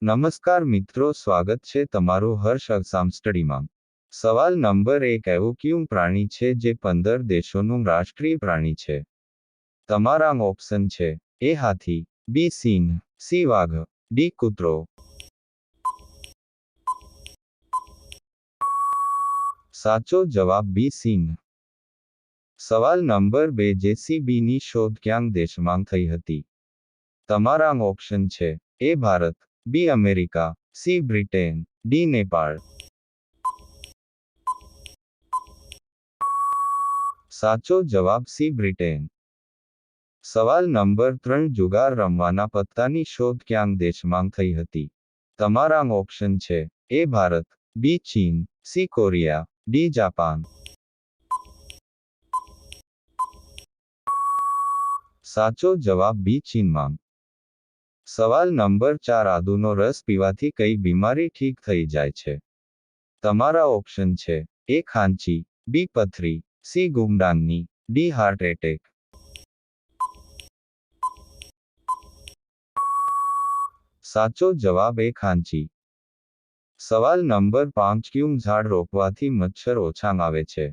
નમસ્કાર મિત્રો, સ્વાગત છે તમારું હર્ષ એક્ઝામ સ્ટડીમાં. સવાલ નંબર 1, એવું કયું પ્રાણી છે જે 15 દેશોનું રાષ્ટ્રીય પ્રાણી છે? તમારા ઓપ્શન છે: એ હાથી, બી સિંહ, સી વાઘ, ડી કૂતરો. સાચો જવાબ બી સિંહ. સવાલ નંબર 2, જેસીબીની શોધ ક્યાં દેશમાં થઈ હતી? તમારા ઓપ્શન છે: A Bharat, B America, C Britain, D Nepal. સાચો જવાબ સી બ્રિટેન. સવાલ નંબર 3, જુગાર રમવાના પત્તાની શોધ ક્યાં દેશમાં થઈ હતી? તમારા ઓપ્શન છે: એ ભારત, બી ચીન, સી કોરિયા, ડી જાપાન. સાચો જવાબ બી ચીનમાં. સવાલ નંબર 4, આદુનો રસ પીવાથી કઈ બીમારી ઠીક થઈ જાય છે? તમારા ઓપ્શન છે: એ ખાંચી, બી પથરી, સી ગુમડાંગની, ડી હાર્ટ એટેક. સાચો જવાબ એ ખાંચી. સવાલ નંબર 5, ક્યું ઝાડ રોપવાથી મચ્છર ઓછા આવે છે?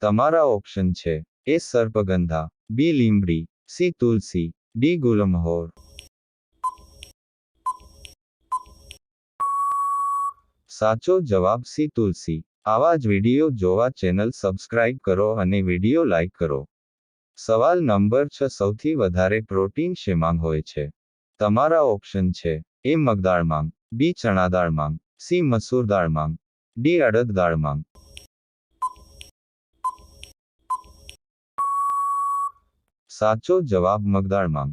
તમારા ઓપ્શન છે: એ સર્પગંધા, બી લીમડી, સી તુલસી, ડી ગુલમહોર. સાચો જવાબ સી તુલસી. આવા જ વિડીયો જોવા ચેનલ સબસ્ક્રાઇબ કરો અને વિડીયો લાઇક કરો. સવાલ નંબર 6, સૌથી વધારે પ્રોટીન શેમાં હોય છે? તમારા ઓપ્શન છે: એ મગદાળમાં, બી ચણાદાળમાં, સી મસૂર દાળમાં, ડી અડદ દાળમાં. સાચો જવાબ મગદાળમાં.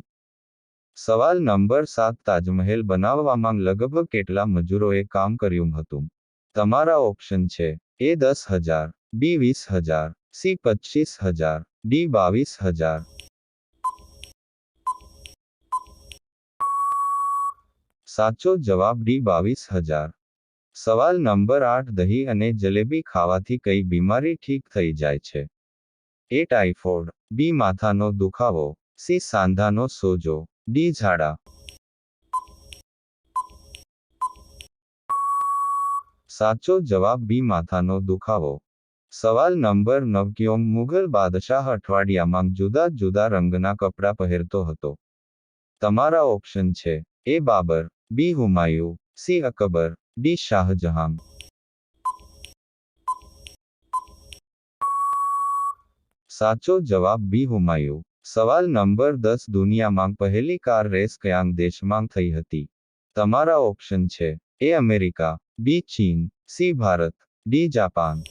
સવાલ નંબર 7, તાજમહેલ બનાવવામાં લગભગ કેટલા મજૂરોએ કામ કર્યું હતું? તમારા ઓપ્શન છે: એ 10,000, બી 20,000, સી 25,000, ડી 22,000. સાચો જવાબ ડી 22,000. સવાલ નંબર 8, દહીં અને જલેબી ખાવાથી કઈ બીમારી ઠીક થઈ જાય છે? એ ટાઇફોઇડ, બી માથાનો દુખાવો, સી સાંધાનો સોજો, ડી ઝાડા. સાચો જવાબ બી માથાનો દુખાવો. સવાલ નંબર 9, કયો મુઘલ બાદશાહ અઠવાડિયામાં જુદા જુદા રંગના કપડાં પહેરતો હતો? તમારા ઓપ્શન છે: એ બાબર, બી હુમાયુ, સી અકબર, ડી શાહજહાં. સાચો જવાબ બી હુમાયુ. સવાલ નંબર 10, દુનિયામાં પહેલી કાર રેસ કયા દેશમાં થઈ હતી? તમારા ઓપ્શન છે: એ અમેરિકા, બી ચીન, સી ભારત, ડી જાપાન.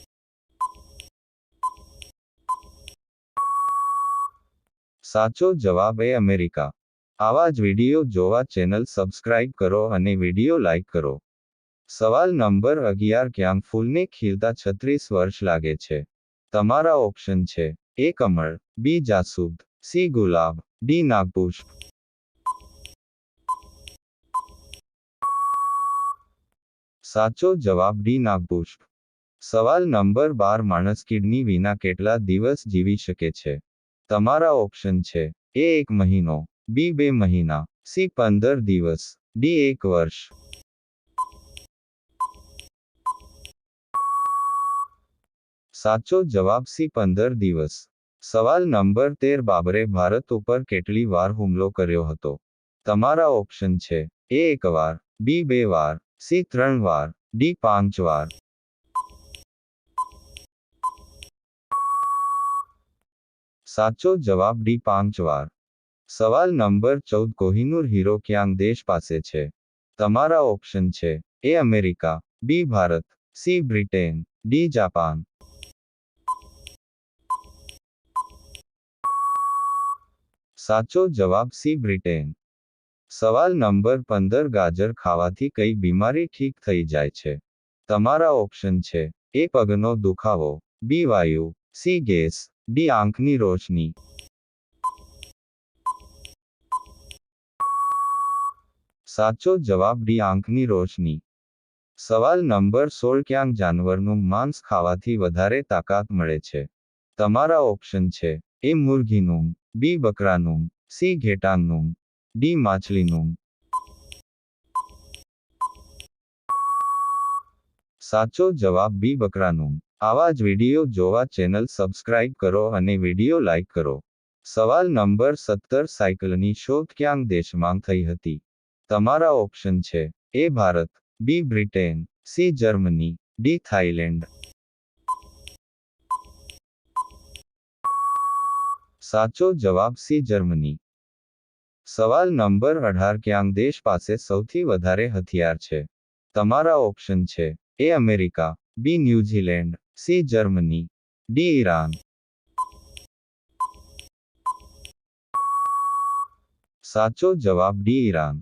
સાચો જવાબ એ અમેરિકા. આવા જ વિડીયો જોવા ચેનલ સબસ્ક્રાઇબ કરો અને વિડીયો લાઇક કરો. સવાલ નંબર 11, ક્યાં ફૂલને ખીલતા 36 વર્ષ લાગે છે? તમારા ઓપ્શન છે: એ કમળ, બી જાસૂદ, સી ગુલાબ, ડી નાગપુષ્પ. સાચો જવાબ ડી નાગપુષ્પ. સવાલ નંબર 12, માણસ કિડની વિના કેટલા દિવસ જીવી શકે છે? તમારા ઓપ્શન છે: એ 1 મહિનો, બી 2 મહિના, સી 15 દિવસ, ડી 1 વર્ષ. સાચો જવાબ સી 15 દિવસ. સવાલ નંબર 13, બાબરે ભારત ઉપર કેટલી વાર હુમલો કર્યો હતો? તમારા ઓપ્શન છે: એ 1 વાર, બી 2 વાર, સી 3 વાર, ડી 5 વાર. સાચો જવાબ ડી 5 વાર. સવાલ નંબર 14, કોહિનૂર હીરો ક્યાં દેશ પાસે છે? તમારા ઓપ્શન છે: A America, B Bharat, C Britain, D Japan. સાચો જવાબ સી બ્રિટેન. સવાલ નંબર 15, ગાજર ખાવાથી કઈ બીમારી ઠીક થઈ જાય છે? તમારા ઓપ્શન છે: એ પગનો દુખાવો, બી વાયુ, સી ગેસ, ડી આંખની રોશની. સાચો જવાબ ડી આંખની રોશની. સવાલ નંબર 16, ક્યાં જાનવરનું માંસ ખાવાથી વધારે તાકાત મળે છે? તમારા ઓપ્શન છે: એ મુરઘીનું, બી બકરાનું, સી ઘેટાંનું, ડી માછલીનું. સાચો જવાબ બી બકરાનું. આવા જ વિડીયો જોવા ચેનલ સબસ્ક્રાઇબ કરો અને વિડીયો લાઇક કરો. સવાલ નંબર 17 સાયકલની શોધ ક્યાં દેશમાં થઈ હતી? તમારા ઓપ્શન છે: A Bharat, B Britain, C Germany, D Thailand. સાચો જવાબ સી જર્મની. સવાલ નંબર 18 ક્યાં દેશ પાસે સૌથી વધારે હથિયાર છે? તમારા ઓપ્શન છે: A America, B New Zealand, C Germany, D Iran. સાચો જવાબ ડી ઈરાન.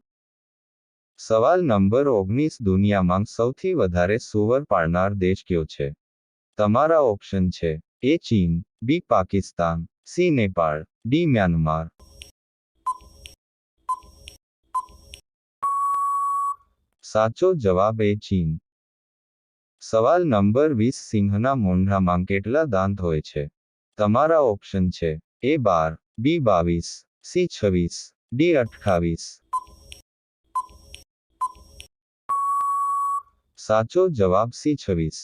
સવાલ નંબર 19 દુનિયામાં સૌથી વધારે સૂવર પાળનાર દેશ કયો છે? તમારા ઓપ્શન છે: એ ચીન, B Pakistan, C Nepal, D Myanmar. સાચો જવાબ એ ચીન. સવાલ નંબર 20 સિંહના મોંઢામાં કેટલા દાંત હોય છે? તમારા ઓપ્શન છે: એ 12, બી 22, સી 26, ડી 28. સાચો જવાબ સી 26.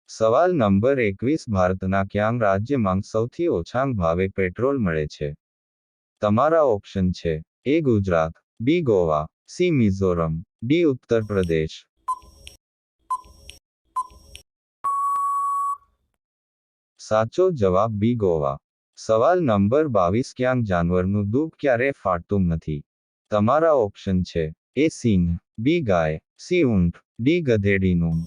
સવાલ નંબર 21 ભારતના ક્યાં રાજ્યમાં સૌથી ઓછા ભાવે પેટ્રોલ મળે છે? તમારા ઓપ્શન છે: એ ગુજરાત, બી ગોવા, સી મિઝોરમ, ડી ઉત્તર પ્રદેશ. સાચો જવાબ બી ગોવા. સવાલ નંબર 22 ક્યાં જાનવરનું દૂધ ક્યારે ફાટતું નથી? તમારા ઓપ્શન છે: એ સિંહ, બી ગાય, સી ઊંટ, ડી ગધેડીનું.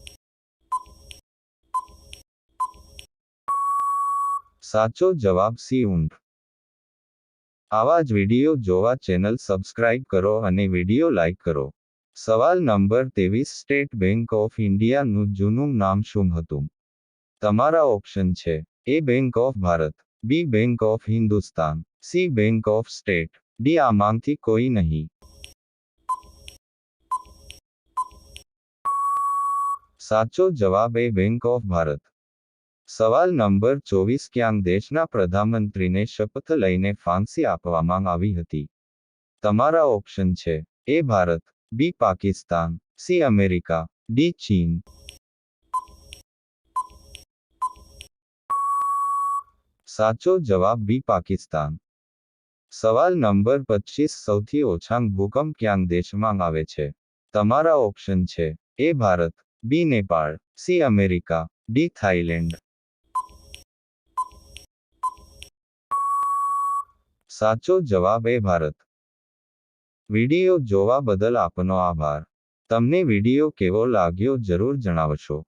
સાચો જવાબ સી ઊંટ. આવા જ વિડીયો જોવા ચેનલ સબસ્ક્રાઇબ કરો અને વિડીયો લાઇક કરો. સવાલ નંબર 23 સ્ટેટ બેંક ઓફ ઇન્ડિયાનું જૂનું નામ શું હતું? તમારા ઓપ્શન છે: A bank of Bharat, B bank of Hindustan, C bank of state, D આમાંથી કોઈ નહીં. સાચો જવાબ એ બેંક ઓફ ભારત. સવાલ નંબર 24 ક્યાં દેશના પ્રધાનમંત્રીને શપથ લઈને ફાંસી આપવામાં આવી હતી? તમારા ઓપ્શન છે: A Bharat, B Pakistan, C America, D ચીન. સાચો જવાબ બી પાકિસ્તાન. સવાલ નંબર 25 સૌથી ઓછા ભૂકંપ ક્યાં દેશમાં આવે છે? તમારા ઓપ્શન છે: A Bharat, B Nepal, C America, D Thailand. સાચો જવાબ એ ભારત. વિડીયો જોવા બદલ આપનો આભાર. તમને વિડીયો કેવો લાગ્યો જરૂર જણાવશો.